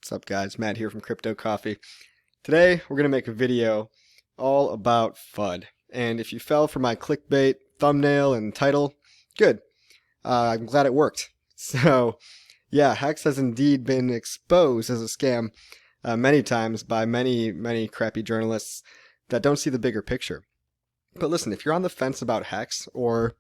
What's up guys, Matt here from Crypto Coffee. Today we're going to make a video all about FUD. And if you fell for my clickbait thumbnail and title, good. I'm glad it worked. So yeah, HEX has indeed been exposed as a scam many times by many crappy journalists that don't see the bigger picture. But listen, if you're on the fence about HEX, or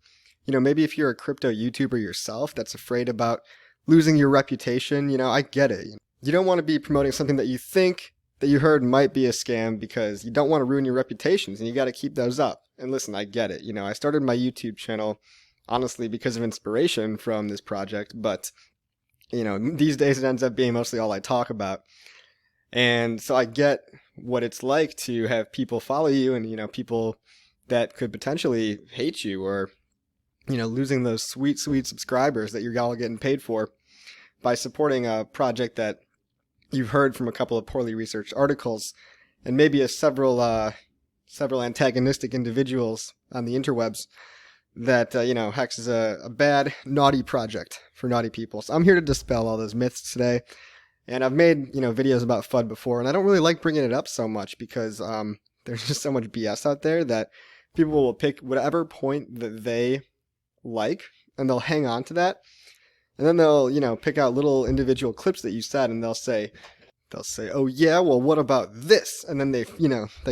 maybe if you're a crypto YouTuber yourself that's afraid about losing your reputation, I get it. You don't want to be promoting something that you think that you heard might be a scam because you don't want to ruin your reputations, and you got to keep those up. And listen, I get it. I started my YouTube channel honestly because of inspiration from this project, but these days it ends up being mostly all I talk about. And so I get what it's like to have people follow you, and people that could potentially hate you, or losing those sweet subscribers that you're all getting paid for by supporting a project that you've heard from a couple of poorly researched articles and maybe several antagonistic individuals on the interwebs that HEX is a bad, naughty project for naughty people. So I'm here to dispel all those myths today. And I've made videos about FUD before, and I don't really like bringing it up so much because there's just so much BS out there that people will pick whatever point that they like, and they'll hang on to that. And then they'll, pick out little individual clips that you said, and they'll say, oh yeah, well what about this? And then they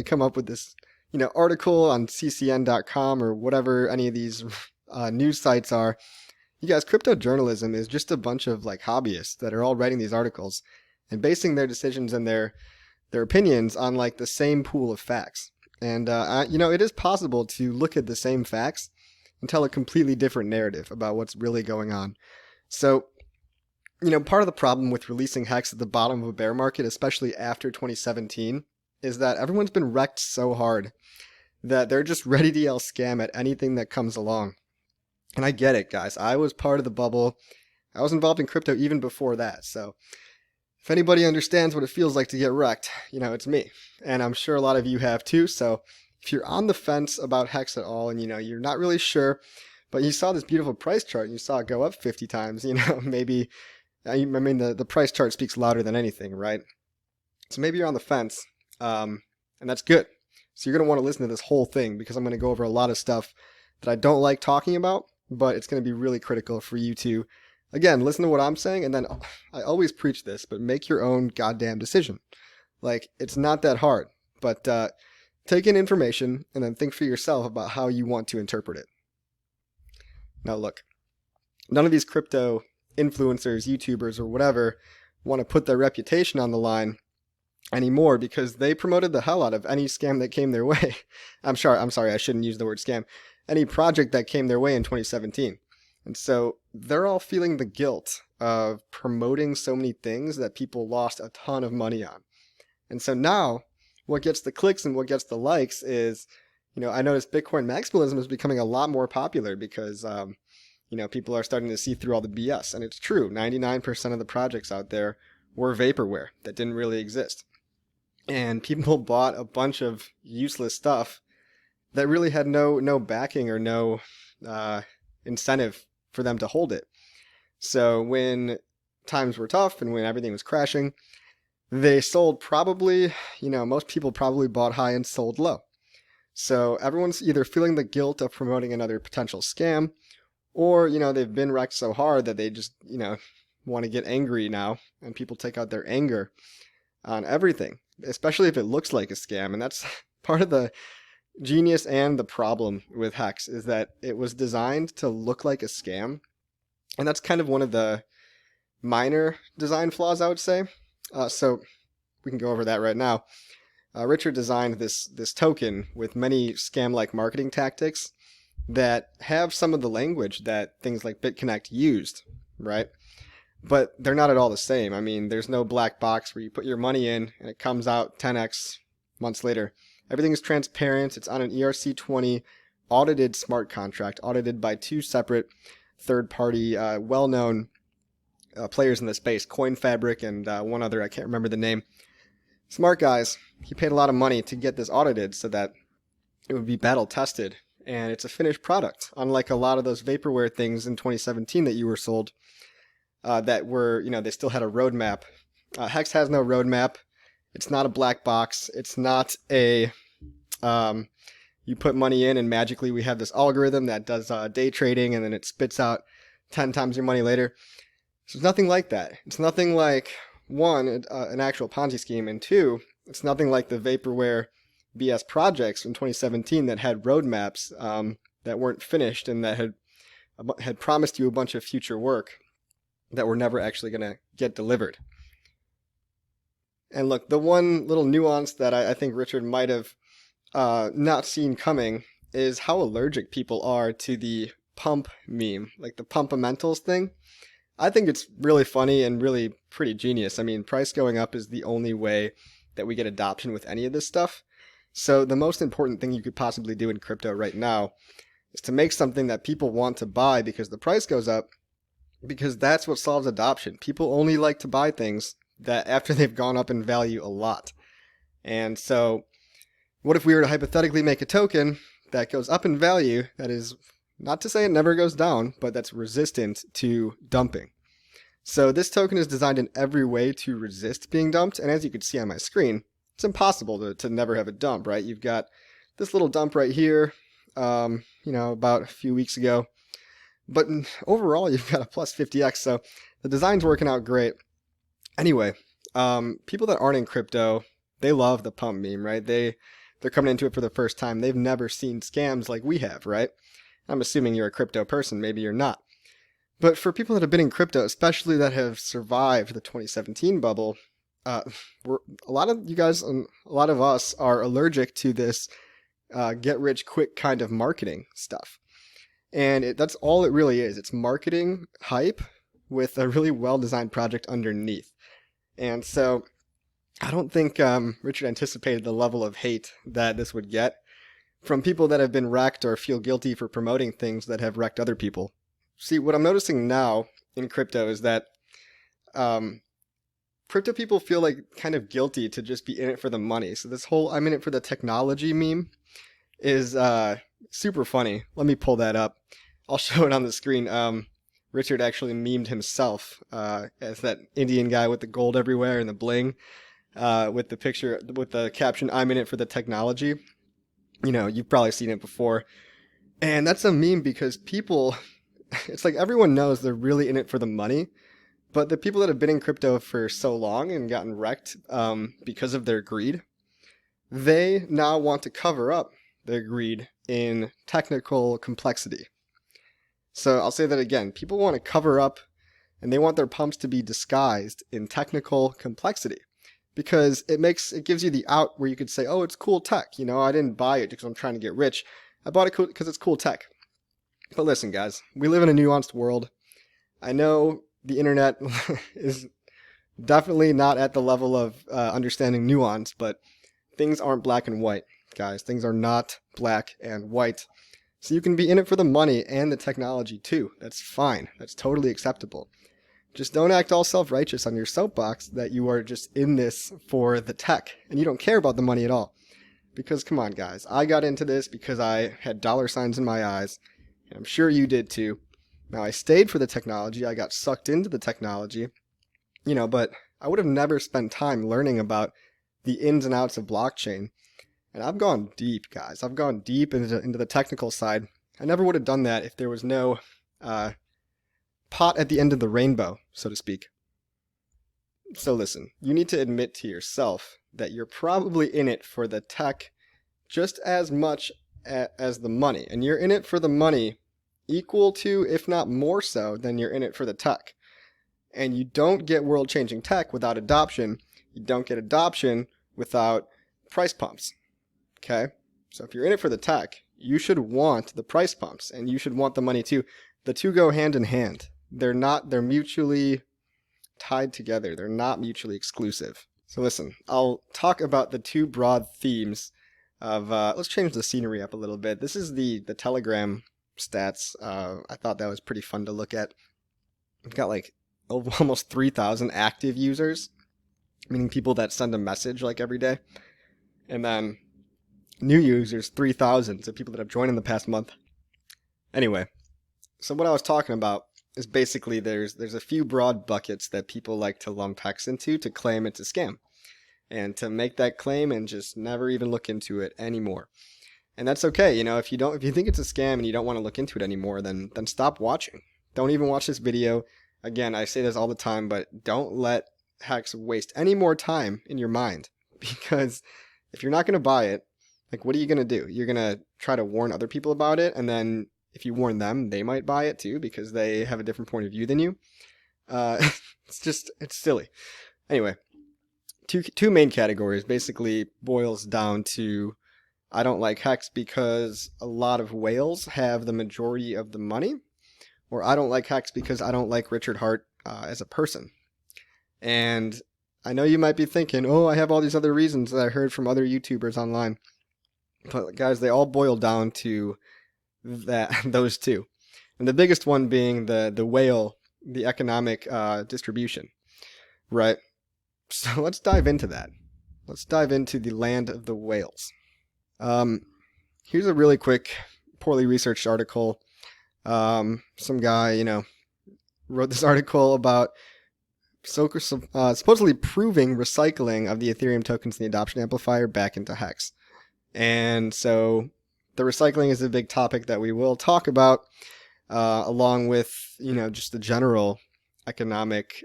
come up with this, article on ccn.com or whatever any of these news sites are. You guys, crypto journalism is just a bunch of hobbyists that are all writing these articles and basing their decisions and their opinions on the same pool of facts. And it is possible to look at the same facts and tell a completely different narrative about what's really going on. So, part of the problem with releasing HEX at the bottom of a bear market, especially after 2017, is that everyone's been wrecked so hard that they're just ready to yell scam at anything that comes along. And I get it, guys. I was part of the bubble. I was involved in crypto even before that. So if anybody understands what it feels like to get wrecked, it's me. And I'm sure a lot of you have too. So if you're on the fence about HEX at all and, you're not really sure, but you saw this beautiful price chart and you saw it go up 50 times, maybe, the price chart speaks louder than anything, right? So maybe you're on the fence, and that's good. So you're going to want to listen to this whole thing because I'm going to go over a lot of stuff that I don't like talking about, but it's going to be really critical for you to, again, listen to what I'm saying, and then I always preach this, but make your own goddamn decision. It's not that hard, but take in information and then think for yourself about how you want to interpret it. Now look, none of these crypto influencers, YouTubers, or whatever want to put their reputation on the line anymore because they promoted the hell out of any scam that came their way. I'm sorry, I shouldn't use the word scam. Any project that came their way in 2017. And so they're all feeling the guilt of promoting so many things that people lost a ton of money on. And so now what gets the clicks and what gets the likes is, I noticed Bitcoin maximalism is becoming a lot more popular because, people are starting to see through all the BS. And it's true, 99% of the projects out there were vaporware that didn't really exist. And people bought a bunch of useless stuff that really had no backing or no incentive for them to hold it. So when times were tough and when everything was crashing, they sold probably, most people probably bought high and sold low. So everyone's either feeling the guilt of promoting another potential scam, or, they've been wrecked so hard that they just, want to get angry now, and people take out their anger on everything, especially if it looks like a scam. And that's part of the genius and the problem with HEX, is that it was designed to look like a scam. And that's kind of one of the minor design flaws, I would say. So we can go over that right now. Richard designed this token with many scam-like marketing tactics that have some of the language that things like BitConnect used, right? But they're not at all the same. There's no black box where you put your money in and it comes out 10x months later. Everything is transparent. It's on an ERC-20 audited smart contract, audited by two separate third-party, well-known players in the space, CoinFabric and one other, I can't remember the name. Smart guys. He paid a lot of money to get this audited so that it would be battle tested, and it's a finished product, unlike a lot of those vaporware things in 2017 that you were sold that were, they still had a roadmap Hex has no roadmap. It's not a black box. It's not a you put money in and magically we have this algorithm that does day trading and then it spits out 10 times your money later. So it's nothing like that. It's nothing like, one, an actual Ponzi scheme, and two, it's nothing like the vaporware BS projects from 2017 that had roadmaps that weren't finished and that had promised you a bunch of future work that were never actually going to get delivered. And look, the one little nuance that I think Richard might have not seen coming is how allergic people are to the pump meme, like the pumpamentals thing. I think it's really funny and really pretty genius. I mean, price going up is the only way that we get adoption with any of this stuff. So the most important thing you could possibly do in crypto right now is to make something that people want to buy because the price goes up, because that's what solves adoption. People only like to buy things that after they've gone up in value a lot. And so what if we were to hypothetically make a token that goes up in value, that is, not to say it never goes down, but that's resistant to dumping? So this token is designed in every way to resist being dumped, and as you can see on my screen, it's impossible to never have a dump, right? You've got this little dump right here, about a few weeks ago, but overall you've got a plus 50x, so the design's working out great. Anyway, people that aren't in crypto, they love the pump meme, right? They're coming into it for the first time. They've never seen scams like we have, right? I'm assuming you're a crypto person, maybe you're not. But for people that have been in crypto, especially that have survived the 2017 bubble, a lot of you guys and a lot of us are allergic to this get-rich-quick kind of marketing stuff. And that's all it really is. It's marketing hype with a really well-designed project underneath. And so I don't think Richard anticipated the level of hate that this would get from people that have been wrecked or feel guilty for promoting things that have wrecked other people. See, what I'm noticing now in crypto is that crypto people feel like kind of guilty to just be in it for the money. So this whole "I'm in it for the technology" meme is super funny. Let me pull that up. I'll show it on the screen. Richard actually memed himself as that Indian guy with the gold everywhere and the bling, with the picture, with the caption, "I'm in it for the technology." You've probably seen it before. And that's a meme because people, it's like everyone knows they're really in it for the money, but the people that have been in crypto for so long and gotten wrecked because of their greed, they now want to cover up their greed in technical complexity. So I'll say that again. People want to cover up and they want their pumps to be disguised in technical complexity because it gives you the out where you could say, oh, it's cool tech. I didn't buy it because I'm trying to get rich. I bought it because it's cool tech. But listen, guys, we live in a nuanced world. I know the internet is definitely not at the level of understanding nuance, but things aren't black and white, guys. Things are not black and white. So you can be in it for the money and the technology too. That's fine. That's totally acceptable. Just don't act all self-righteous on your soapbox that you are just in this for the tech and you don't care about the money at all. Because come on, guys, I got into this because I had dollar signs in my eyes, and I'm sure you did too. Now, I stayed for the technology. I got sucked into the technology, but I would have never spent time learning about the ins and outs of blockchain. And I've gone deep, guys. I've gone deep into the technical side. I never would have done that if there was no pot at the end of the rainbow, so to speak. So listen, you need to admit to yourself that you're probably in it for the tech just as much as the money. And you're in it for the money equal to, if not more so, than you're in it for the tech. And you don't get world-changing tech without adoption. You don't get adoption without price pumps. Okay? So if you're in it for the tech, you should want the price pumps, and you should want the money too. The two go hand in hand. They're mutually tied together. They're not mutually exclusive. So listen, I'll talk about the two broad themes of, let's change the scenery up a little bit. This is the Telegram stats. I thought that was pretty fun to look at. We've got like almost 3,000 active users, meaning people that send a message like every day. And then new users, 3,000, so people that have joined in the past month. Anyway, so what I was talking about is basically there's a few broad buckets that people like to lump hex into to claim it's a scam, and to make that claim and just never even look into it anymore. And that's okay. If you think it's a scam and you don't want to look into it anymore, then stop watching. Don't even watch this video. Again, I say this all the time, but don't let hex waste any more time in your mind, because if you're not going to buy it, like, what are you going to do? You're going to try to warn other people about it, and then if you warn them, they might buy it too because they have a different point of view than you. It's silly. Anyway, two main categories basically boils down to: I don't like hex because a lot of whales have the majority of the money, or I don't like hex because I don't like Richard Hart as a person. And I know you might be thinking, oh, I have all these other reasons that I heard from other YouTubers online. But guys, they all boil down to those two. And the biggest one being the whale, the economic distribution, right? So let's dive into that. Let's dive into the land of the whales. Here's a really quick, poorly researched article. Some guy, wrote this article about supposedly proving recycling of the Ethereum tokens in the adoption amplifier back into hex. And so the recycling is a big topic that we will talk about, along with, just the general economic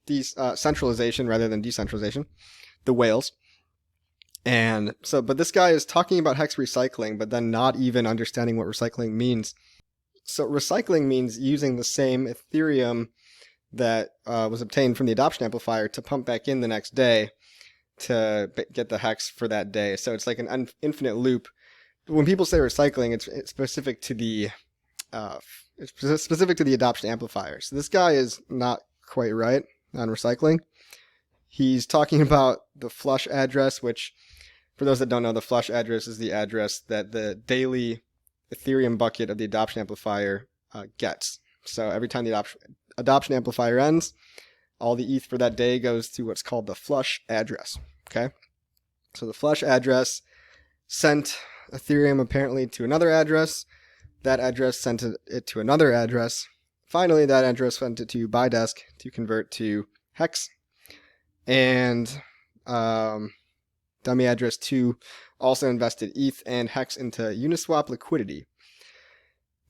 centralization rather than decentralization, the whales. And so, but this guy is talking about hex recycling, but then not even understanding what recycling means. So recycling means using the same Ethereum that was obtained from the adoption amplifier to pump back in the next day to get the hex for that day. So it's like an infinite loop. When people say recycling, it's specific to the adoption amplifier. So this guy is not quite right on recycling. He's talking about the flush address, which, for those that don't know, the flush address is the address that the daily Ethereum bucket of the adoption amplifier gets. So every time the adoption amplifier ends, all the ETH for that day goes to what's called the flush address. Okay? So the flush address sent Ethereum apparently to another address. That address sent it to another address. Finally, that address sent it to Bidesk to convert to hex. And dummy address 2 also invested ETH and hex into Uniswap liquidity.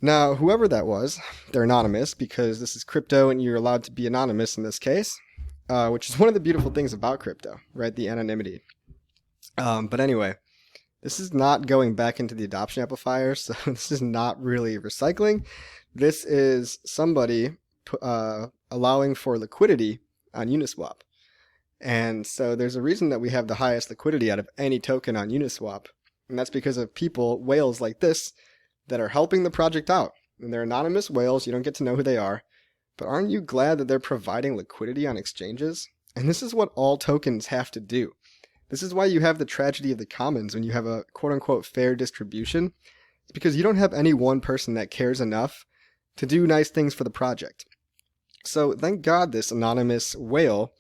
Now, whoever that was, they're anonymous because this is crypto and you're allowed to be anonymous in this case, which is one of the beautiful things about crypto, right? The anonymity. But anyway, this is not going back into the adoption amplifier, so this is not really recycling. This is somebody allowing for liquidity on Uniswap. And so there's a reason that we have the highest liquidity out of any token on Uniswap. And that's because of people, whales like this, that are helping the project out. And they're anonymous whales, you don't get to know who they are. But aren't you glad that they're providing liquidity on exchanges? And this is what all tokens have to do. This is why you have the tragedy of the commons when you have a quote-unquote fair distribution. It's because you don't have any one person that cares enough to do nice things for the project. So thank God this anonymous whale,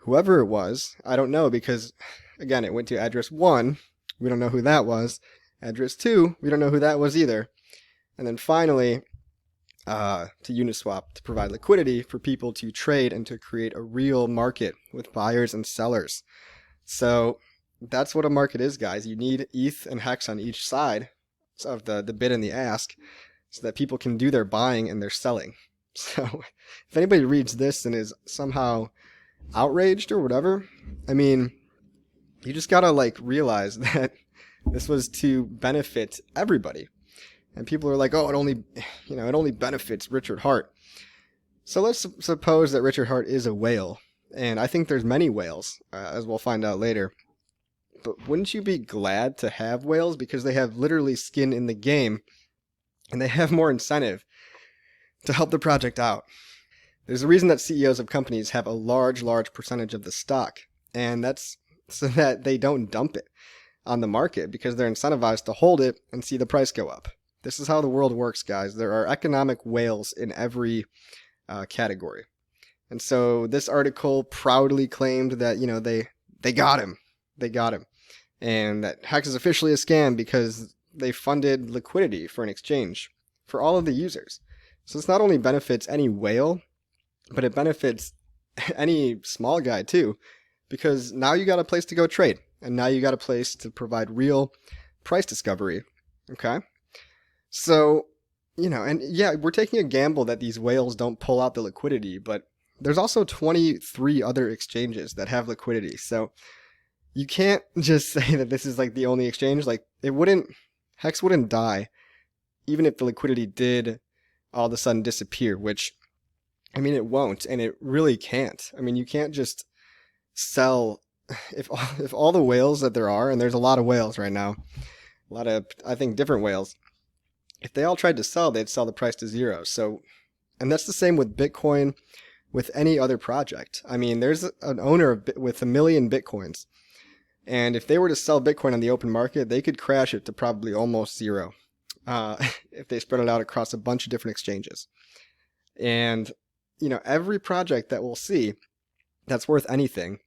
whoever it was, I don't know, because, again, it went to address 1. We don't know who that was. Address 2, we don't know who that was either. And then finally, to Uniswap to provide liquidity for people to trade and to create a real market with buyers and sellers. So that's what a market is, guys. You need ETH and hex on each side of the bid and the ask so that people can do their buying and their selling. So if anybody reads this and is somehow outraged or whatever, I mean, you just gotta realize that this was to benefit everybody. And people are like, oh, it only benefits Richard Hart. So let's suppose that Richard Hart is a whale. And I think there's many whales, as we'll find out later. But wouldn't you be glad to have whales? Because they have literally skin in the game. And they have more incentive to help the project out. There's a reason that CEOs of companies have a large percentage of the stock. And that's so that they don't dump it on the market, because they're incentivized to hold it and see the price go up. This is how the world works, guys. There are economic whales in every category. And so this article proudly claimed that, they got him. They got him. And that Hex is officially a scam because they funded liquidity for an exchange for all of the users. So this not only benefits any whale, but it benefits any small guy too, because now you got a place to go trade, and now you got a place to provide real price discovery. Okay? So, and yeah, we're taking a gamble that these whales don't pull out the liquidity, but there's also 23 other exchanges that have liquidity. So you can't just say that this is like the only exchange. Like Hex wouldn't die even if the liquidity did all of a sudden disappear, which, I mean, it won't, and it really can't. I mean, you can't just sell, if all the whales that there are, and there's a lot of whales right now, a lot of, I think, different whales, if they all tried to sell, they'd sell the price to zero. So, and that's the same with Bitcoin, with any other project. I mean, there's an owner with 1 million Bitcoins, and if they were to sell Bitcoin on the open market, they could crash it to probably almost zero if they spread it out across a bunch of different exchanges. And, every project that we'll see that's worth anything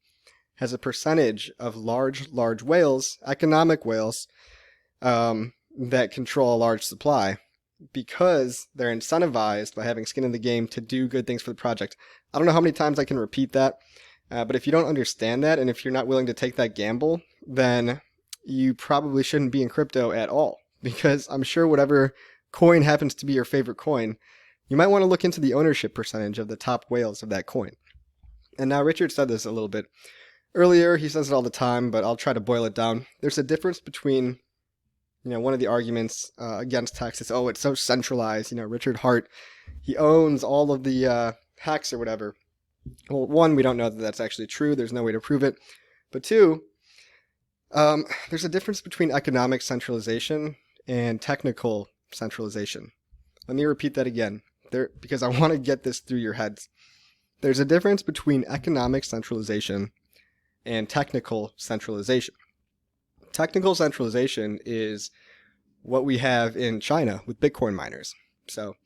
has a percentage of large whales, economic whales, that control a large supply, because they're incentivized by having skin in the game to do good things for the project. I don't know how many times I can repeat that, but if you don't understand that, and if you're not willing to take that gamble, then you probably shouldn't be in crypto at all, because I'm sure whatever coin happens to be your favorite coin, you might want to look into the ownership percentage of the top whales of that coin. And now Richard said this a little bit earlier, he says it all the time, but I'll try to boil it down. There's a difference between, one of the arguments against HEX is, it's so centralized. Richard Hart, he owns all of the HEX or whatever. Well, one, we don't know that that's actually true. There's no way to prove it. But two, there's a difference between economic centralization and technical centralization. Let me repeat that again, because I want to get this through your heads. There's a difference between economic centralization and technical centralization. Technical centralization is what we have in China with Bitcoin miners. So,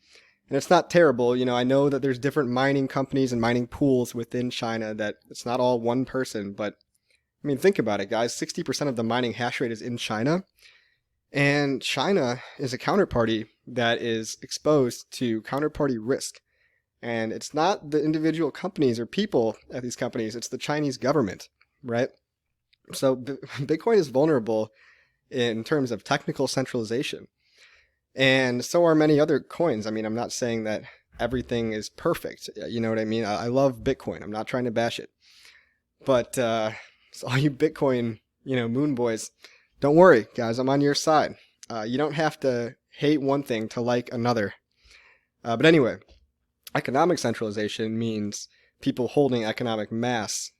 and it's not terrible. I know that there's different mining companies and mining pools within China, that it's not all one person, but I mean, think about it, guys. 60% of the mining hash rate is in China, and China is a counterparty that is exposed to counterparty risk. And it's not the individual companies or people at these companies, it's the Chinese government, right? So Bitcoin is vulnerable in terms of technical centralization. And so are many other coins. I mean, I'm not saying that everything is perfect. You know what I mean? I love Bitcoin. I'm not trying to bash it. But so all you Bitcoin, moon boys, don't worry, guys. I'm on your side. You don't have to hate one thing to like another. But anyway, economic centralization means people holding economic mass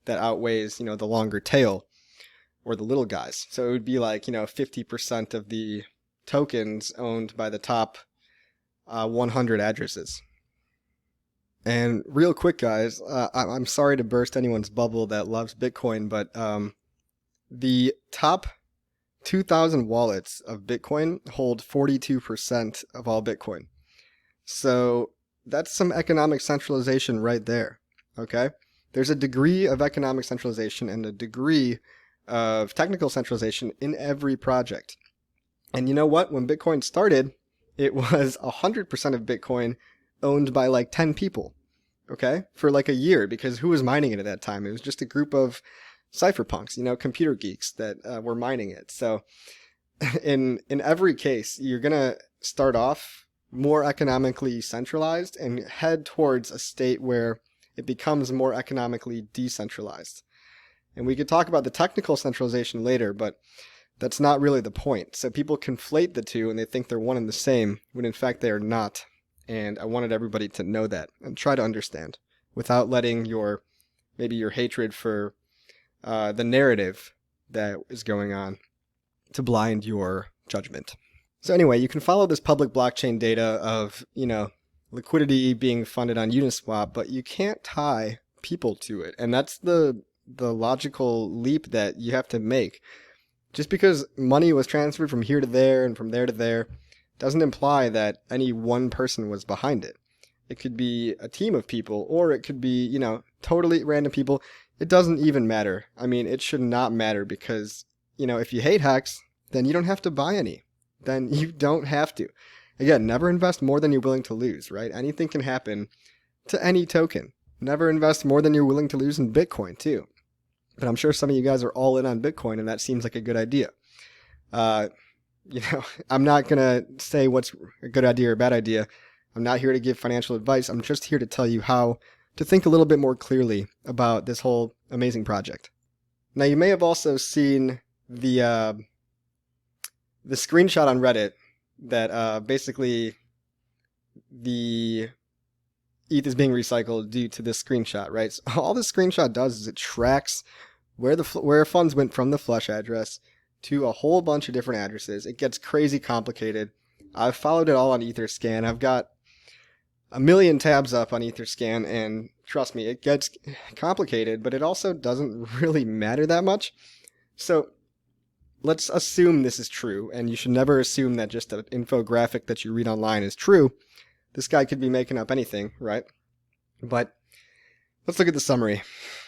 that outweighs, the longer tail or the little guys. So it would be like, 50% of the tokens owned by the top 100 addresses. And real quick, guys, I'm sorry to burst anyone's bubble that loves Bitcoin, but the top 2,000 wallets of Bitcoin hold 42% of all Bitcoin. So that's some economic centralization right there, okay? There's a degree of economic centralization and a degree of technical centralization in every project. And you know what? When Bitcoin started, it was 100% of Bitcoin owned by like 10 people, okay? For like a year, because who was mining it at that time? It was just a group of cypherpunks, computer geeks that were mining it. So in every case, you're going to start off more economically centralized and head towards a state where it becomes more economically decentralized. And we could talk about the technical centralization later, but that's not really the point. So people conflate the two and they think they're one and the same, when in fact they are not. And I wanted everybody to know that and try to understand without letting maybe your hatred for the narrative that is going on to blind your judgment. So anyway, you can follow this public blockchain data of, liquidity being funded on Uniswap, but you can't tie people to it. And that's the logical leap that you have to make. Just because money was transferred from here to there and from there to there doesn't imply that any one person was behind it. It could be a team of people, or it could be, totally random people. It doesn't even matter. I mean, it should not matter, because, if you hate HEX, then you don't have to buy any. Then you don't have to. Again, never invest more than you're willing to lose, right? Anything can happen to any token. Never invest more than you're willing to lose in Bitcoin, too. But I'm sure some of you guys are all in on Bitcoin, and that seems like a good idea. I'm not going to say what's a good idea or a bad idea. I'm not here to give financial advice. I'm just here to tell you how to think a little bit more clearly about this whole amazing project. Now, you may have also seen the screenshot on Reddit that basically the ETH is being recycled due to this screenshot, right? So all this screenshot does is it tracks where funds went from the flush address to a whole bunch of different addresses. It gets crazy complicated. I've followed it all on Etherscan. I've got a million tabs up on Etherscan, and trust me, it gets complicated, but it also doesn't really matter that much. So let's assume this is true, and you should never assume that just an infographic that you read online is true. This guy could be making up anything, right? But let's look at the summary.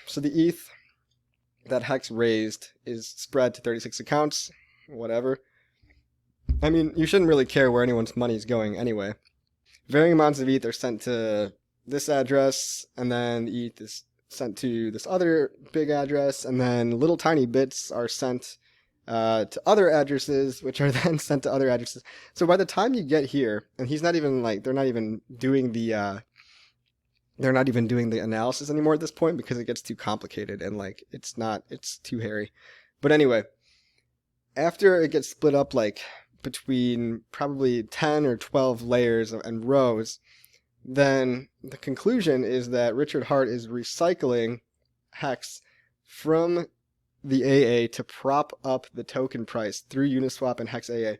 So the ETH that Hex raised is spread to 36 accounts, whatever. I mean, you shouldn't really care where anyone's money is going anyway. Varying amounts of ETH are sent to this address, and then ETH is sent to this other big address, and then little tiny bits are sent to other addresses, which are then sent to other addresses. So by the time you get here, and he's not even they're not even doing the analysis anymore at this point because it gets too complicated and it's too hairy. But anyway, after it gets split up between probably 10 or 12 layers and rows, then the conclusion is that Richard Hart is recycling Hex from the AA to prop up the token price through Uniswap and Hex AA.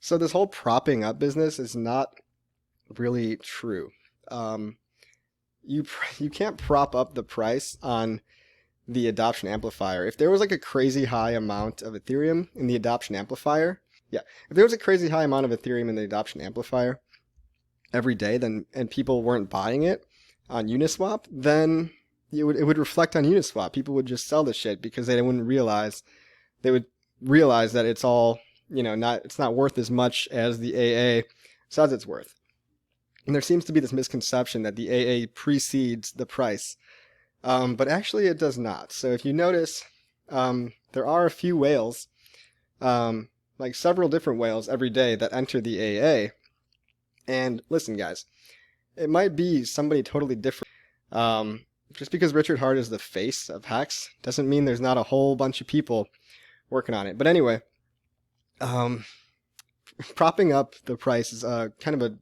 So this whole propping up business is not really true. You can't prop up the price on the adoption amplifier. If there was a crazy high amount of Ethereum in the adoption amplifier, if there was a crazy high amount of Ethereum in the adoption amplifier every day, and people weren't buying it on Uniswap, then it would reflect on Uniswap. People would just sell the shit because they would realize that it's all, it's not worth as much as the AA says it's worth. And there seems to be this misconception that the AA precedes the price, but actually it does not. So if you notice, there are a few whales, several different whales every day that enter the AA. And listen, guys, it might be somebody totally different. Just because Richard Hart is the face of Hex doesn't mean there's not a whole bunch of people working on it. But anyway, propping up the price is kind of a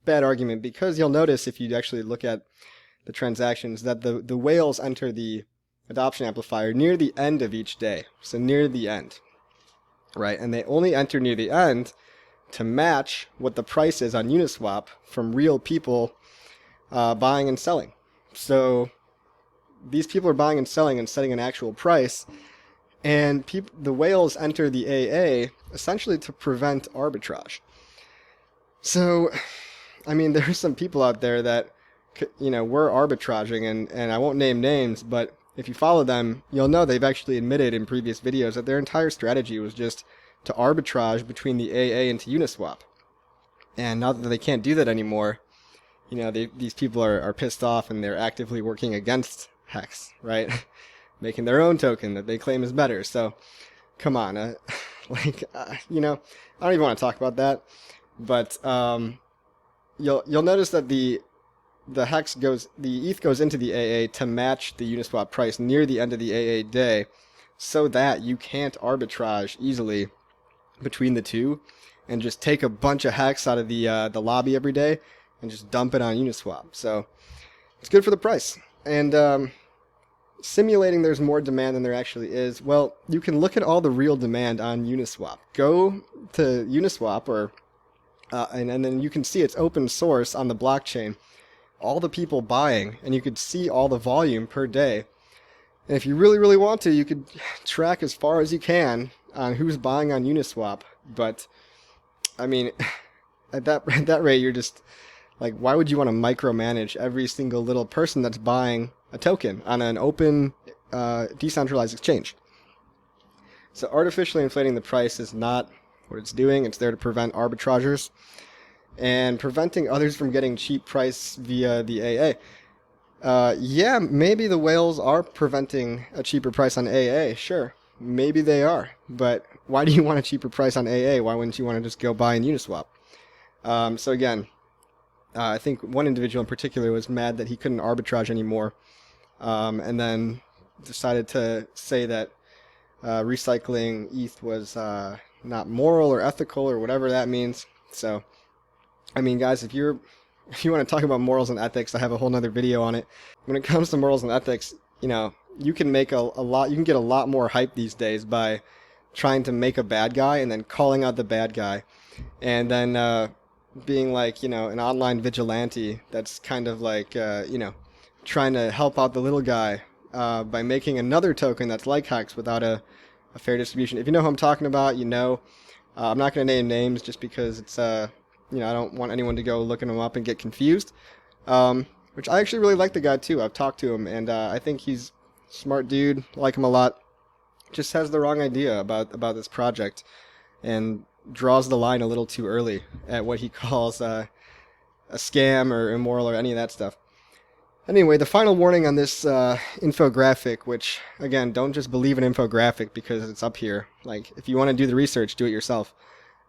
bad argument, because you'll notice if you actually look at the transactions that the whales enter the adoption amplifier near the end of each day. So near the end, right? And they only enter near the end to match what the price is on Uniswap from real people buying and selling. So these people are buying and selling and setting an actual price, and the whales enter the AA essentially to prevent arbitrage. So, I mean, there's some people out there that, were arbitraging, and I won't name names, but if you follow them, you'll know they've actually admitted in previous videos that their entire strategy was just to arbitrage between the AA and to Uniswap. And now that they can't do that anymore, these people are pissed off, and they're actively working against Hex, right? Making their own token that they claim is better. So, come on, I don't even want to talk about that. But you'll notice that the ETH goes into the AA to match the Uniswap price near the end of the AA day, so that you can't arbitrage easily between the two and just take a bunch of Hex out of the lobby every day and just dump it on Uniswap. So it's good for the price. And simulating there's more demand than there actually is, well, you can look at all the real demand on Uniswap. Go to Uniswap and then you can see it's open source on the blockchain, all the people buying, and you could see all the volume per day. And if you really, really want to, you could track as far as you can on who's buying on Uniswap. But, I mean, at that rate, you're just, why would you want to micromanage every single little person that's buying a token on an open, decentralized exchange? So artificially inflating the price is not what it's doing. It's there to prevent arbitragers. and preventing others from getting cheap price via the AA. Yeah, maybe the whales are preventing a cheaper price on AA, sure. Maybe they are. But why do you want a cheaper price on AA? Why wouldn't you want to just go buy in Uniswap? So again, I think one individual in particular was mad that he couldn't arbitrage anymore, and then decided to say that recycling ETH was not moral or ethical or whatever that means. So, I mean, guys, if you want to talk about morals and ethics, I have a whole nother video on it. When it comes to morals and ethics, you can make a lot. You can get a lot more hype these days by trying to make a bad guy and then calling out the bad guy, and then being like an online vigilante that's kind of like trying to help out the little guy by making another token that's like Hex without a fair distribution. If you know who I'm talking about, I'm not going to name names just because it's I don't want anyone to go looking him up and get confused. Which I actually really like the guy too. I've talked to him, and I think he's a smart dude. I like him a lot. Just has the wrong idea about this project, and draws the line a little too early at what he calls a scam or immoral or any of that stuff. Anyway, the final warning on this infographic, which, again, don't just believe an infographic because it's up here. Like, if you want to do the research, do it yourself.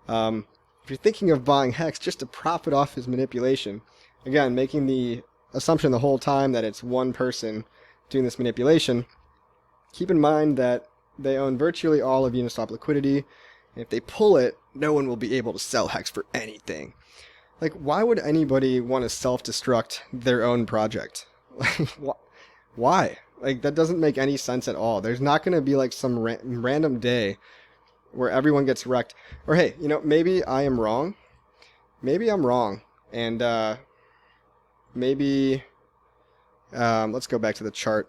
If you're thinking of buying Hex just to profit off his manipulation, again, making the assumption the whole time that it's one person doing this manipulation, keep in mind that they own virtually all of Uniswap liquidity, and if they pull it, no one will be able to sell Hex for anything. Like, why would anybody want to self-destruct their own project? Like, why? Like, that doesn't make any sense at all. There's not going to be like some random day where everyone gets wrecked. Or hey, maybe I am wrong. Maybe I'm wrong. And maybe let's go back to the chart.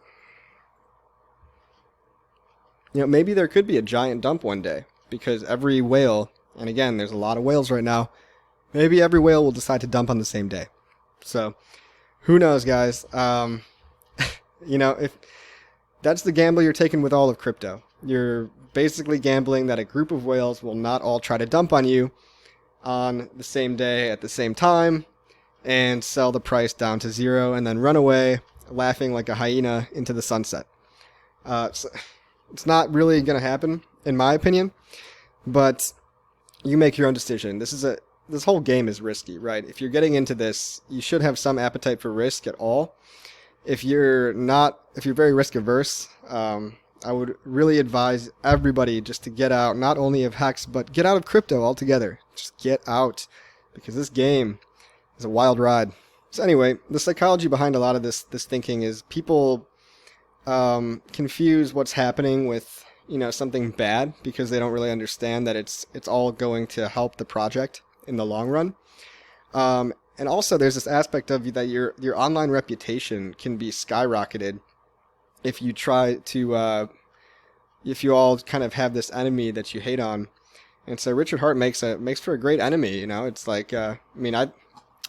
Maybe there could be a giant dump one day because every whale, and again, there's a lot of whales right now, maybe every whale will decide to dump on the same day. So, who knows, guys? If that's the gamble you're taking with all of crypto. You're basically gambling that a group of whales will not all try to dump on you on the same day at the same time and sell the price down to zero and then run away laughing like a hyena into the sunset. So it's not really going to happen, in my opinion, but you make your own decision. This whole game is risky, right? If you're getting into this, you should have some appetite for risk at all. If you're very risk averse, I would really advise everybody just to get out, not only of Hex, but get out of crypto altogether. Just get out, because this game is a wild ride. So anyway, the psychology behind a lot of this thinking is people confuse what's happening with something bad because they don't really understand that it's all going to help the project in the long run. And also there's this aspect of that your online reputation can be skyrocketed if you try to if you all kind of have this enemy that you hate on. And so Richard Hart makes for a great enemy. It's like I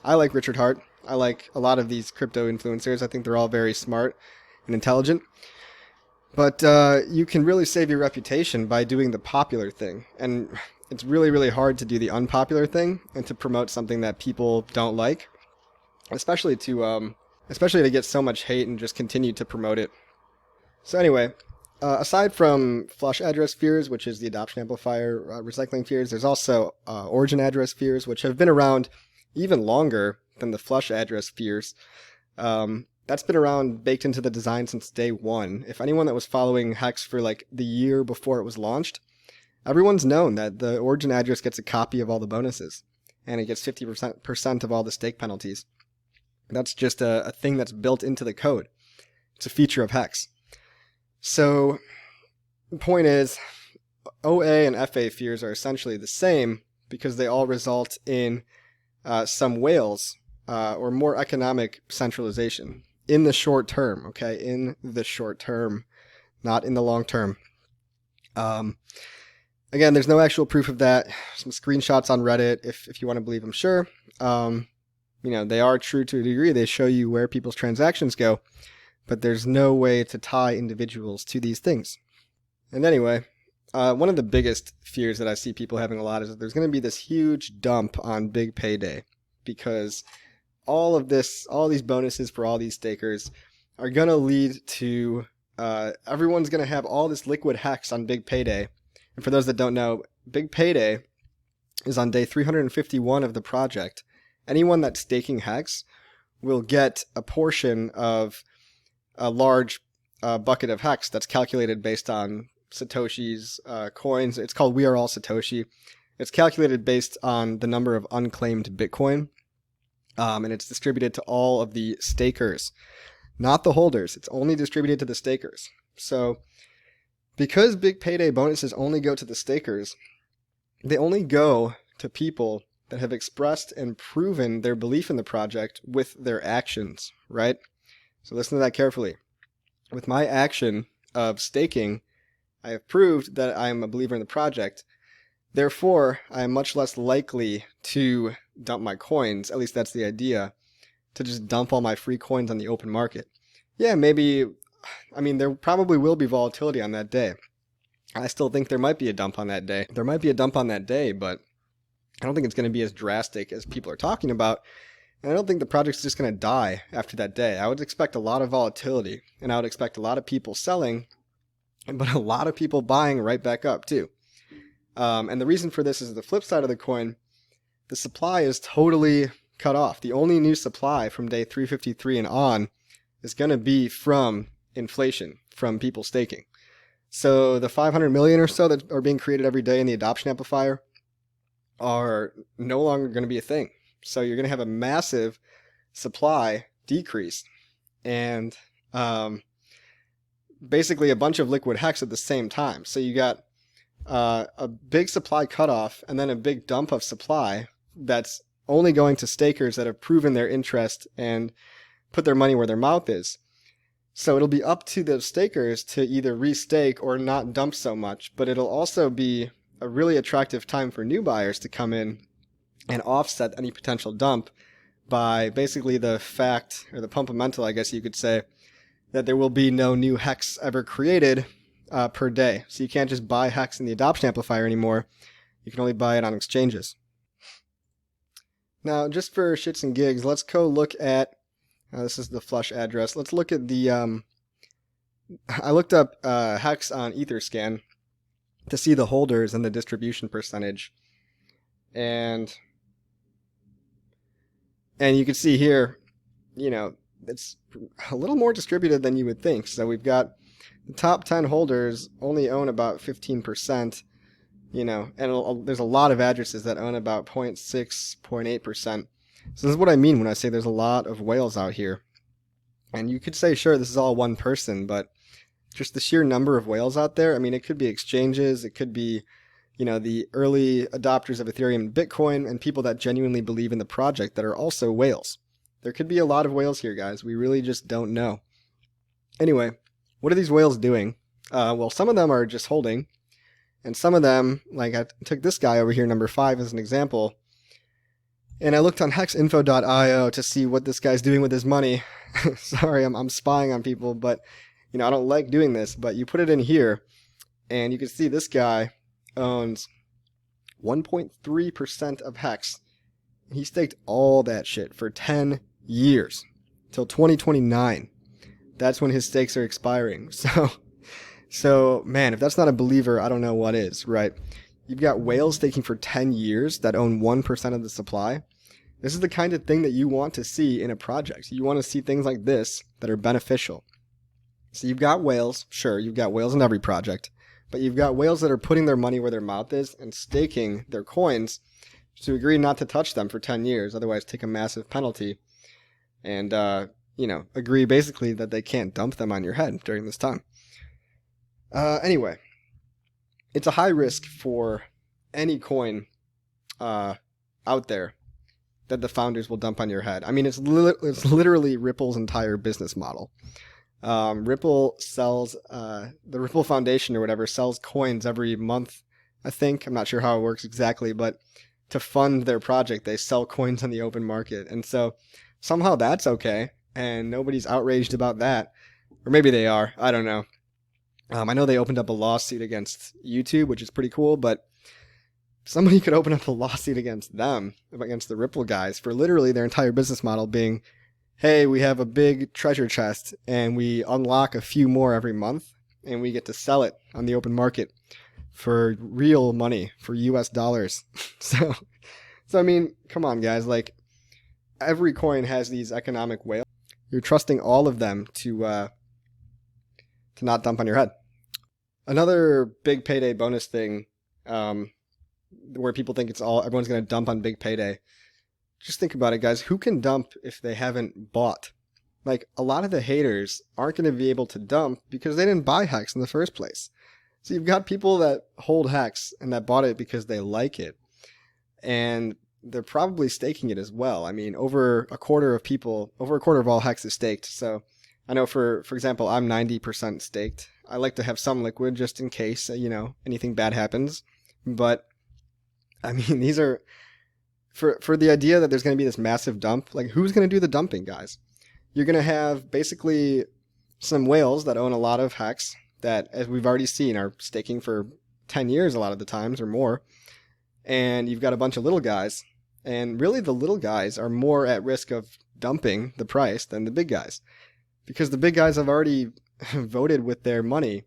like Richard Hart. I like a lot of these crypto influencers. I think they're all very smart and intelligent. But you can really save your reputation by doing the popular thing. And it's really, really hard to do the unpopular thing and to promote something that people don't like, especially to get so much hate and just continue to promote it. So anyway, aside from flush address fears, which is the adoption amplifier recycling fears, there's also origin address fears, which have been around even longer than the flush address fears. That's been around, baked into the design since day one. If anyone that was following Hex for like the year before it was launched, everyone's known that the origin address gets a copy of all the bonuses, and it gets 50% of all the stake penalties. That's just a thing that's built into the code. It's a feature of Hex. So, the point is, OA and FA fears are essentially the same because they all result in some whales or more economic centralization in the short term, okay? In the short term, not in the long term. Again, there's no actual proof of that. Some screenshots on Reddit, if you want to believe them, sure. They are true to a degree. They show you where people's transactions go, but there's no way to tie individuals to these things. And anyway, one of the biggest fears that I see people having a lot is that there's going to be this huge dump on big payday. because all these bonuses for all these stakers are going to lead to everyone's going to have all this liquid HEX on Big Payday. And for those that don't know, Big Payday is on day 351 of the project. Anyone that's staking HEX will get a portion of a large bucket of HEX that's calculated based on Satoshi's coins. It's called We Are All Satoshi. It's calculated based on the number of unclaimed Bitcoin, and it's distributed to all of the stakers, not the holders. It's only distributed to the stakers. So because Big Payday bonuses only go to the stakers, they only go to people that have expressed and proven their belief in the project with their actions, right? So listen to that carefully. With my action of staking, I have proved that I am a believer in the project. Therefore, I am much less likely to dump my coins, at least that's the idea, to just dump all my free coins on the open market. Yeah, maybe, there probably will be volatility on that day. I still think there might be a dump on that day. There might be a dump on that day, but I don't think it's going to be as drastic as people are talking about. And I don't think the project's just going to die after that day. I would expect a lot of volatility, and I would expect a lot of people selling, but a lot of people buying right back up too. And the reason for this is the flip side of the coin. The supply is totally cut off. The only new supply from day 353 and on is going to be from inflation, from people staking. So the 500 million or so that are being created every day in the adoption amplifier are no longer going to be a thing. So you're going to have a massive supply decrease and basically a bunch of liquid HEX at the same time. So you got a big supply cutoff and then a big dump of supply that's only going to stakers that have proven their interest and put their money where their mouth is. So it'll be up to the stakers to either restake or not dump so much, but it'll also be a really attractive time for new buyers to come in and offset any potential dump by basically the fact, or the pumpamental, I guess you could say, that there will be no new HEX ever created per day. So you can't just buy HEX in the adoption amplifier anymore. You can only buy it on exchanges. Now, just for shits and gigs, let's go look at, this is the flush address. Let's look at the, I looked up HEX on Etherscan to see the holders and the distribution percentage. And you can see here, it's a little more distributed than you would think. So we've got the top 10 holders only own about 15%, and there's a lot of addresses that own about 0.6, 0.8%. So this is what I mean when I say there's a lot of whales out here. And you could say, sure, this is all one person, but just the sheer number of whales out there, it could be exchanges, it could be, the early adopters of Ethereum and Bitcoin, and people that genuinely believe in the project that are also whales. There could be a lot of whales here, guys. We really just don't know. Anyway, what are these whales doing? Well, some of them are just holding, and some of them, like I took this guy over here, number 5, as an example, and I looked on hexinfo.io to see what this guy's doing with his money. Sorry, I'm spying on people, but I don't like doing this, but you put it in here, and you can see this guy owns 1.3% of HEX. He staked all that shit for 10 years, till 2029. That's when his stakes are expiring. So man, if that's not a believer, I don't know what is, right? You've got whales staking for 10 years that own 1% of the supply. This is the kind of thing that you want to see in a project. You want to see things like this that are beneficial. So you've got whales, sure, you've got whales in every project, but you've got whales that are putting their money where their mouth is and staking their coins to agree not to touch them for 10 years, otherwise take a massive penalty, and, agree basically that they can't dump them on your head during this time. Anyway, it's a high risk for any coin out there that the founders will dump on your head. It's literally Ripple's entire business model. Ripple sells, the Ripple Foundation or whatever sells coins every month, I think. I'm not sure how it works exactly, but to fund their project, they sell coins on the open market. And so somehow that's okay, and nobody's outraged about that. Or maybe they are. I don't know. I know they opened up a lawsuit against YouTube, which is pretty cool, but somebody could open up a lawsuit against them, against the Ripple guys, for literally their entire business model being, hey, we have a big treasure chest and we unlock a few more every month and we get to sell it on the open market for real money, for US dollars. So I mean, come on guys, like every coin has these economic whales. You're trusting all of them to not dump on your head. Another big payday bonus thing, where people think everyone's going to dump on big payday. Just think about it, guys. Who can dump if they haven't bought? Like, a lot of the haters aren't going to be able to dump because they didn't buy HEX in the first place. So you've got people that hold HEX and that bought it because they like it. And they're probably staking it as well. I mean, over a quarter of all HEX is staked. So I know, for example, I'm 90% staked. I like to have some liquid just in case, anything bad happens. But, I mean, these are... For the idea that there's going to be this massive dump, like, who's going to do the dumping, guys? You're going to have basically some whales that own a lot of HEX that, as we've already seen, are staking for 10 years a lot of the times or more. And you've got a bunch of little guys. And really the little guys are more at risk of dumping the price than the big guys. Because the big guys have already voted with their money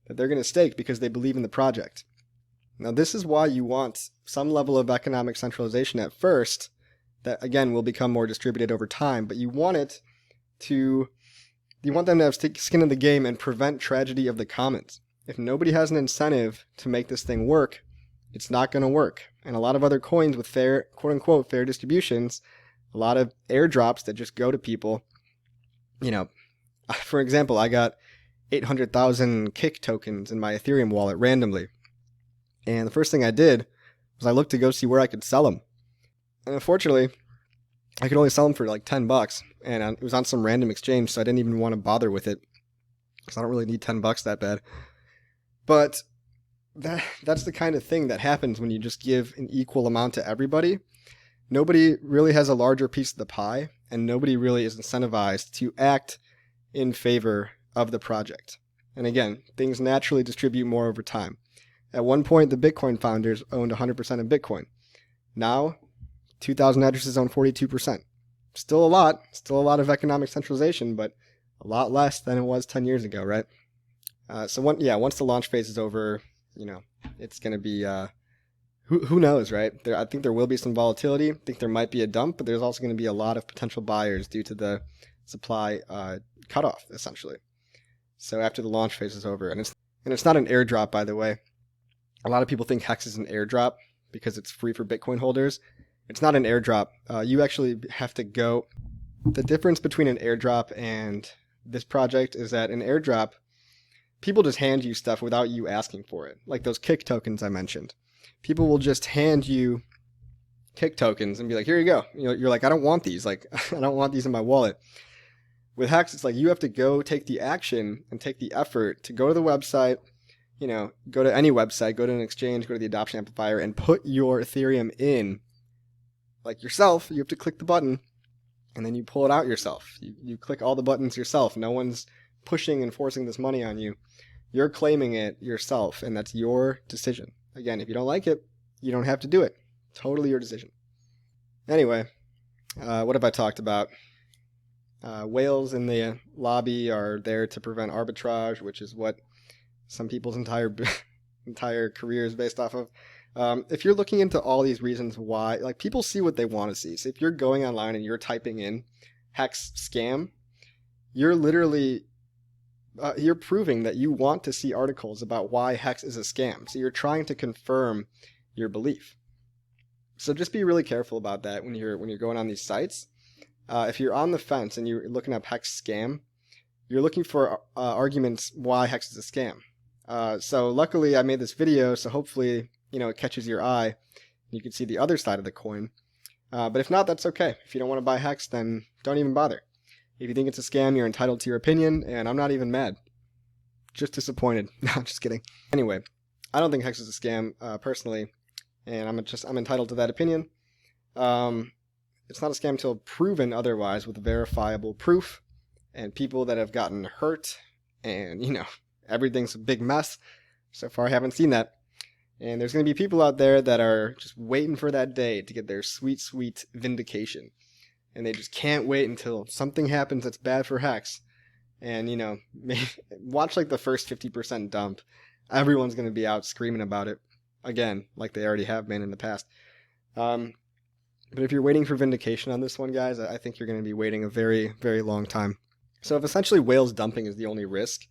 that they're going to stake because they believe in the project. Now, this is why you want some level of economic centralization at first that, again, will become more distributed over time, but you want them to have skin in the game and prevent tragedy of the commons. If nobody has an incentive to make this thing work, it's not going to work. And a lot of other coins with fair, quote-unquote, fair distributions, a lot of airdrops that just go to people, for example, I got 800,000 kick tokens in my Ethereum wallet randomly. And the first thing I did was I looked to go see where I could sell them. And unfortunately, I could only sell them for like $10. And it was on some random exchange, so I didn't even want to bother with it. Because I don't really need $10 that bad. But that's the kind of thing that happens when you just give an equal amount to everybody. Nobody really has a larger piece of the pie, and nobody really is incentivized to act in favor of the project. And again, things naturally distribute more over time. At one point, the Bitcoin founders owned 100% of Bitcoin. Now, 2,000 addresses own 42%. Still a lot of economic centralization, but a lot less than it was 10 years ago, right? So once the launch phase is over, it's going to be, who knows, right? I think there will be some volatility. I think there might be a dump, but there's also going to be a lot of potential buyers due to the supply cutoff, essentially. So after the launch phase is over, and it's not an airdrop, by the way. A lot of people think HEX is an airdrop because it's free for Bitcoin holders. It's not an airdrop. You actually have to go. The difference between an airdrop and this project is that an airdrop, people just hand you stuff without you asking for it. Like those kick tokens I mentioned. People will just hand you kick tokens and be like, here you go. You're like, I don't want these. Like, I don't want these in my wallet. With HEX, it's like you have to go take the action and take the effort to go to the website, go to any website, go to an exchange, go to the adoption amplifier, and put your Ethereum in, like yourself. You have to click the button, and then you pull it out yourself. You click all the buttons yourself. No one's pushing and forcing this money on you. You're claiming it yourself, and that's your decision. Again, if you don't like it, you don't have to do it. Totally your decision. Anyway, what have I talked about? Whales in the lobby are there to prevent arbitrage, which is what some people's entire career is based off of. If you're looking into all these reasons why, like, people see what they want to see. So if you're going online and you're typing in HEX scam, you're literally you're proving that you want to see articles about why HEX is a scam. So you're trying to confirm your belief. So just be really careful about that when you're going on these sites. If you're on the fence and you're looking up HEX scam, you're looking for arguments why HEX is a scam. So luckily I made this video, so hopefully, it catches your eye. You can see the other side of the coin. But if not, that's okay. If you don't want to buy HEX, then don't even bother. If you think it's a scam, you're entitled to your opinion, and I'm not even mad. Just disappointed. No, I'm just kidding. Anyway, I don't think HEX is a scam, personally, and I'm entitled to that opinion. It's not a scam until proven otherwise with verifiable proof, and people that have gotten hurt, and, everything's a big mess. So far, I haven't seen that. And there's going to be people out there that are just waiting for that day to get their sweet, sweet vindication. And they just can't wait until something happens that's bad for Hex. And, you know, watch like the first 50% dump. Everyone's going to be out screaming about it. Again, like they already have been in the past. But if you're waiting for vindication on this one, guys, I think you're going to be waiting a very, very long time. So if essentially whales dumping is the only risk,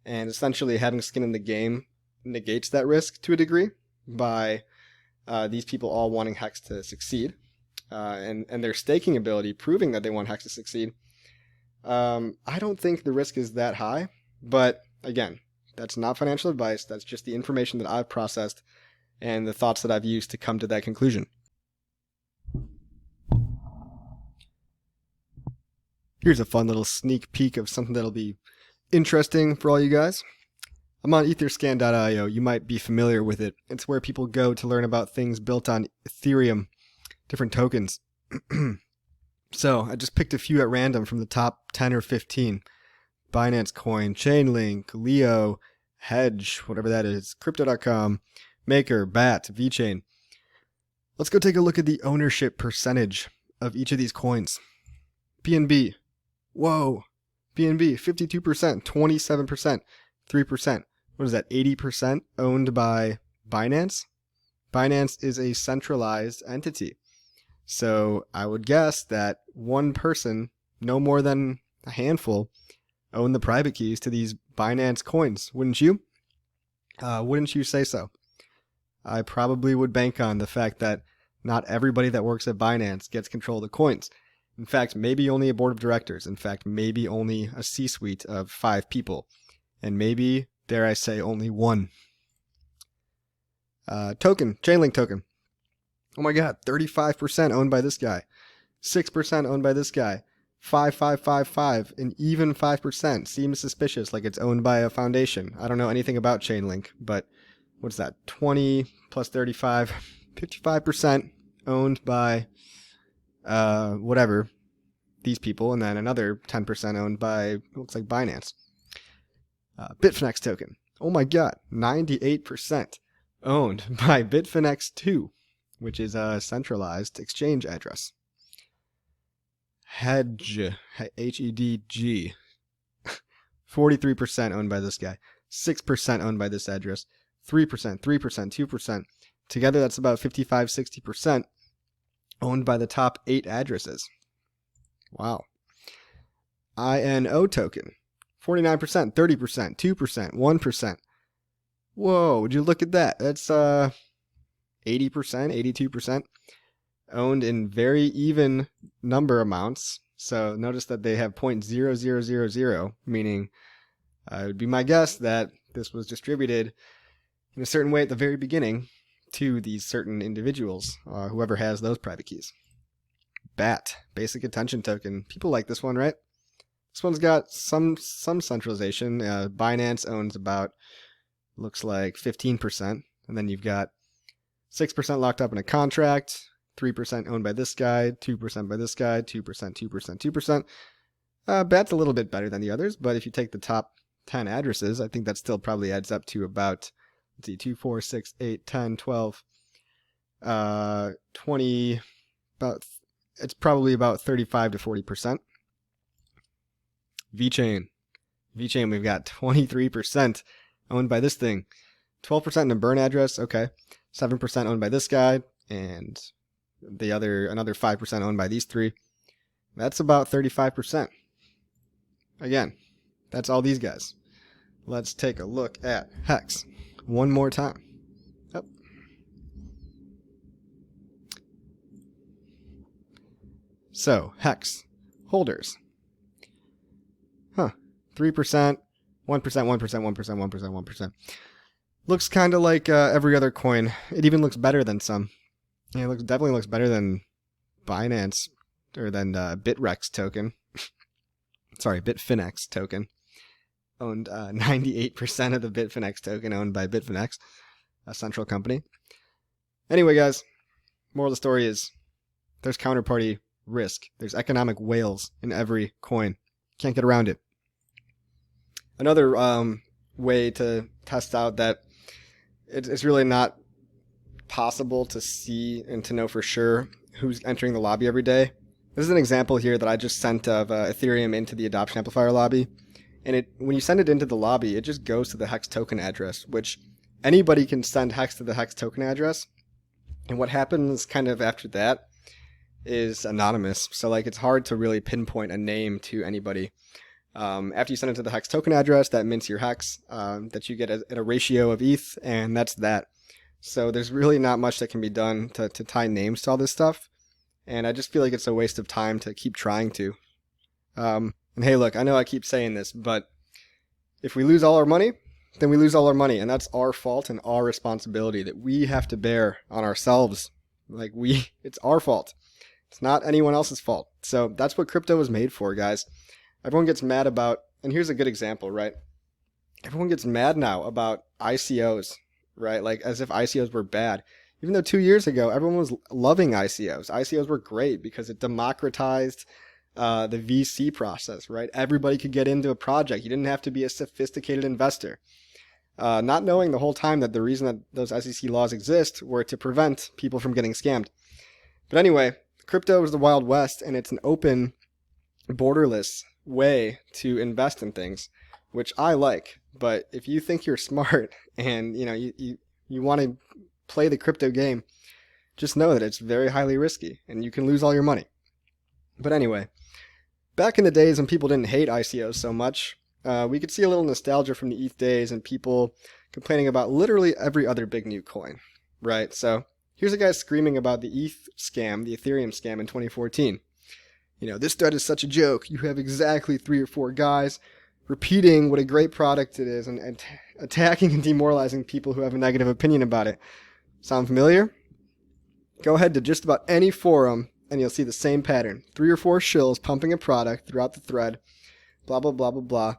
and essentially having skin in the game negates that risk to a degree by these people all wanting Hex to succeed, and their staking ability proving that they want Hex to succeed, I don't think the risk is that high. But again, that's not financial advice. That's just the information that I've processed and the thoughts that I've used to come to that conclusion. Here's a fun little sneak peek of something that'll be interesting for all you guys. I'm on etherscan.io. You might be familiar with it. It's where people go to learn about things built on Ethereum, different tokens. So I just picked a few at random from the top 10 or 15. Binance Coin, Chainlink, Leo, Hedge, whatever that is, Crypto.com, Maker, BAT, VeChain. Let's go take a look at the ownership percentage of each of these coins. BNB. Whoa. BNB, 52%, 27%, 3%. What is that, 80% owned by Binance? Binance is a centralized entity. So I would guess that one person, no more than a handful, own the private keys to these Binance coins. Wouldn't you? Wouldn't you say so? I probably would bank on the fact that not everybody that works at Binance gets control of the coins. In fact, maybe only a board of directors. In fact, maybe only a C-suite of 5 people. And maybe, dare I say, only one. Token, Chainlink token. Oh my god, 35% owned by this guy. 6% owned by this guy. 5, and even 5% seems suspicious, like it's owned by a foundation. I don't know anything about Chainlink, but what's that? 20 plus 35, 55% owned by whatever, these people, and then another 10% owned by, looks like Binance. Bitfinex token. Oh my god, 98% owned by Bitfinex2, which is a centralized exchange address. Hedge, H-E-D-G, 43% owned by this guy, 6% owned by this address, 3%, 2%. Together that's about 55-60% owned by the top 8 addresses. Wow. INO token, 49%, 30%, 2%, 1%. Whoa, would you look at that? That's 80%, 82% owned in very even number amounts. So notice that they have 0.0000, meaning it would be my guess that this was distributed in a certain way at the very beginning to these certain individuals, whoever has those private keys. BAT, Basic Attention Token. People like this one, right? This one's got some centralization. Binance owns about, looks like 15%. And then you've got 6% locked up in a contract, 3% owned by this guy, 2% by this guy, 2%, 2%. BAT's a little bit better than the others, but if you take the top 10 addresses, I think that still probably adds up to about, let's see, 2, 4, 6, 8, 10, 12, 20, about, it's probably about 35 to 40%. VeChain, we've got 23% owned by this thing, 12% in a burn address, okay, 7% owned by this guy, and another 5% owned by these 3. That's about 35%. Again, that's all these guys. Let's take a look at Hex one more time. Yep. So, Hex holders. 3%, 1%. Looks kind of like every other coin. It even looks better than some. Yeah, it definitely looks better than Binance, or than Bitrex token. Sorry, Bitfinex token. Owned 98% of the Bitfinex token owned by Bitfinex, a central company. Anyway, guys, moral of the story is there's counterparty risk. There's economic whales in every coin. Can't get around it. Another way to test out that it's really not possible to see and to know for sure who's entering the lobby every day. This is an example here that I just sent of Ethereum into the adoption amplifier lobby. And when you send it into the lobby, it just goes to the hex token address, which anybody can send hex to the hex token address. And what happens kind of after that is anonymous. So like it's hard to really pinpoint a name to anybody. After you send it to the hex token address, that mints your hex that you get at a ratio of ETH, and that's that. So there's really not much that can be done to tie names to all this stuff. And I just feel like it's a waste of time to keep trying to. And hey, look, I know I keep saying this, but if we lose all our money, then we lose all our money. And that's our fault and our responsibility that we have to bear on ourselves. It's our fault. It's not anyone else's fault. So that's what crypto was made for, guys. Everyone gets mad about, and here's a good example, right? Everyone gets mad now about ICOs, right? Like as if ICOs were bad. Even though 2 years ago, everyone was loving ICOs. ICOs were great because it democratized the VC process, right? Everybody could get into a project. You didn't have to be a sophisticated investor. Not knowing the whole time that the reason that those SEC laws exist were to prevent people from getting scammed. But anyway, crypto is the Wild West, and it's an open, borderless way to invest in things, which I like. But if you think you're smart and you want to play the crypto game, just know that it's very highly risky and you can lose all your money. But anyway, back in the days when people didn't hate ICOs so much, we could see a little nostalgia from the ETH days and people complaining about literally every other big new coin, right? So here's a guy screaming about the ETH scam, the Ethereum scam in 2014. This thread is such a joke. You have exactly 3 or 4 guys repeating what a great product it is and attacking and demoralizing people who have a negative opinion about it. Sound familiar? Go ahead to just about any forum and you'll see the same pattern. 3 or 4 shills pumping a product throughout the thread. Blah, blah, blah, blah, blah.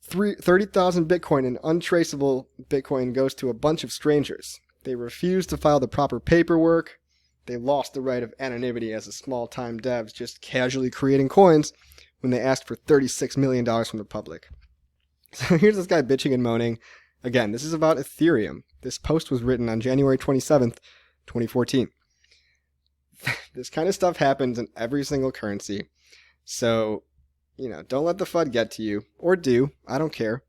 30,000 Bitcoin and untraceable Bitcoin goes to a bunch of strangers. They refuse to file the proper paperwork. They lost the right of anonymity as a small-time devs just casually creating coins when they asked for $36 million from the public. So here's this guy bitching and moaning. Again, this is about Ethereum. This post was written on January 27th, 2014. This kind of stuff happens in every single currency. So, don't let the FUD get to you. Or do. I don't care.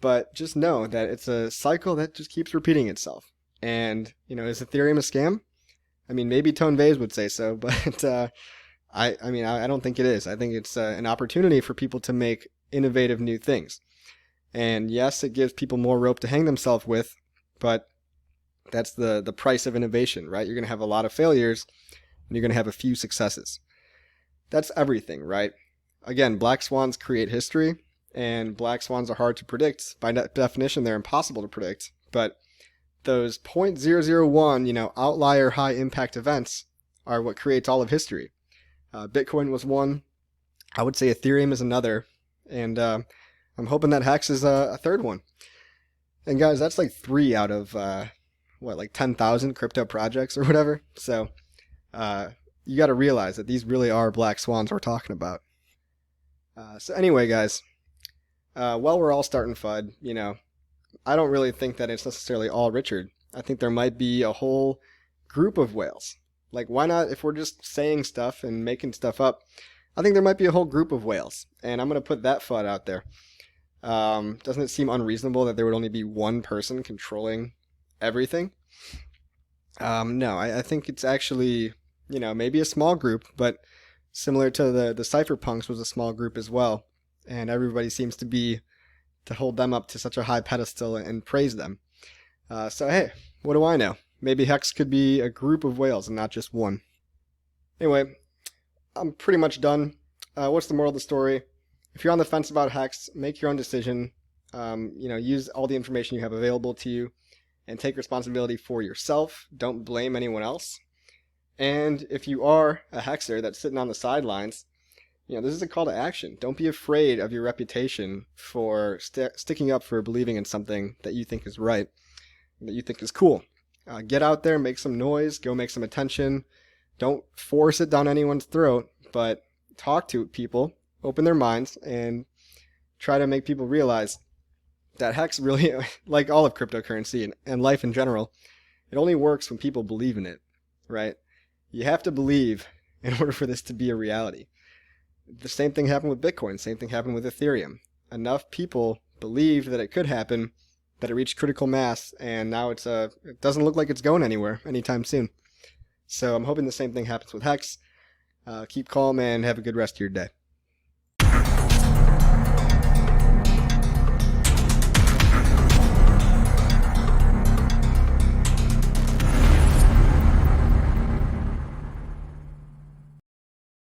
But just know that it's a cycle that just keeps repeating itself. And, is Ethereum a scam? I mean, maybe Tone Vase would say so, but I don't think it is. I think it's an opportunity for people to make innovative new things. And yes, it gives people more rope to hang themselves with, but that's the price of innovation, right? You're going to have a lot of failures, and you're going to have a few successes. That's everything, right? Again, black swans create history, and black swans are hard to predict. By definition, they're impossible to predict. But those 0.001, outlier high impact events are what creates all of history. Bitcoin was one. I would say Ethereum is another. And I'm hoping that HEX is a third one. And guys, that's like 3 out of, 10,000 crypto projects or whatever. So you got to realize that these really are black swans we're talking about. So anyway, guys, while we're all starting FUD, I don't really think that it's necessarily all Richard. I think there might be a whole group of whales. Like, why not, if we're just saying stuff and making stuff up, I think there might be a whole group of whales. And I'm going to put that FUD out there. Doesn't it seem unreasonable that there would only be one person controlling everything? No, I think it's actually, maybe a small group, but similar to the cypherpunks was a small group as well. And everybody seems to hold them up to such a high pedestal and praise them. So hey, what do I know? Maybe HEX could be a group of whales and not just one. Anyway, I'm pretty much done. What's the moral of the story? If you're on the fence about HEX, make your own decision. Use all the information you have available to you and take responsibility for yourself. Don't blame anyone else. And if you are a hexer that's sitting on the sidelines, this is a call to action. Don't be afraid of your reputation for sticking up for believing in something that you think is right, that you think is cool. Get out there, make some noise, go make some attention. Don't force it down anyone's throat, but talk to people, open their minds, and try to make people realize that HEX really, like all of cryptocurrency and life in general, It only works when people believe in it, right? You have to believe in order for this to be a reality. The same thing happened with Bitcoin. Same thing happened with Ethereum. Enough people believed that it could happen, that it reached critical mass, and now it doesn't look like it's going anywhere anytime soon. So I'm hoping the same thing happens with HEX. Keep calm and have a good rest of your day.